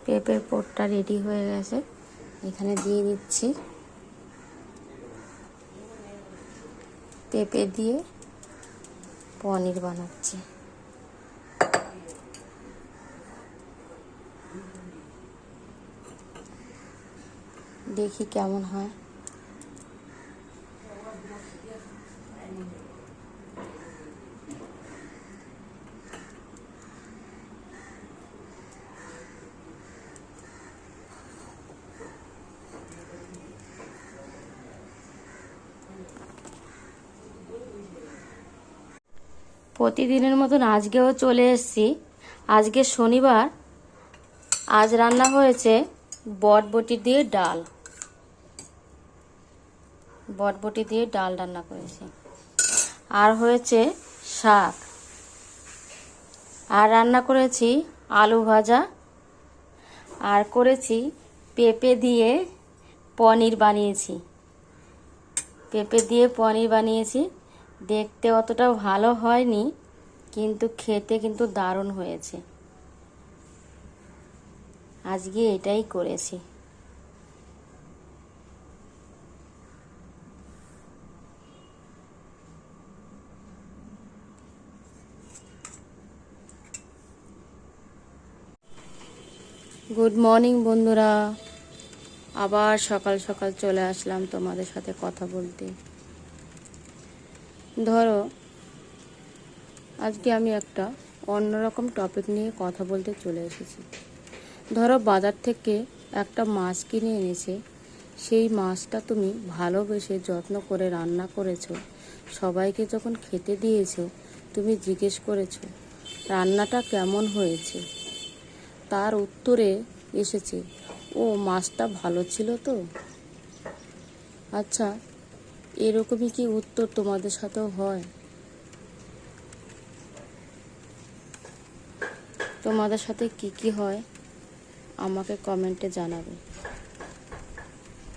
পেঁপের পোড়টা রেডি হয়ে গেছে, এখানে দিয়ে দিচ্ছি। পেঁপে দিয়ে পনির বানাচ্ছি। দেখি কেমন হয়। প্রতিদিনের মতন আজকেও চলে এসেছি। আজকে শনিবার, আজ রান্না হয়েছে বটবটি দিয়ে ডাল। বটবটি দিয়ে ডাল রান্না করেছি, আর হয়েছে শাক, আর রান্না করেছি আলু ভাজা, আর করেছি পেঁপে দিয়ে পনির বানিয়েছি। পেঁপে দিয়ে পনির বানিয়েছি। দেখতে অতটা ভালো হয়নি, কিন্তু খেতে কিন্তু দারুণ হয়েছে। আজকে এটাই করেছি। গুড মর্নিং বন্ধুরা, আবার সকাল সকাল চলে আসলাম তোমাদের সাথে কথা বলতে। ধরো আজকে আমি একটা অন্যরকম টপিক নিয়ে কথা বলতে চলে এসেছি। ধরো বাজার থেকে একটা মাছ কিনে এনেছে, সেই মাছটা তুমি ভালোবেসে যত্ন করে রান্না করেছো, সবাইকে যখন খেতে দিয়েছো, তুমি জিজ্ঞেস করেছো রান্নাটা কেমন হয়েছে। তার উত্তরে এসেছে, ও মাছটা ভালো ছিল তো। আচ্ছা, এরকমই কি উত্তর তোমাদের সাথেও হয়? তোমাদের সাথে কি কি হয় আমাকে কমেন্টে জানাবে।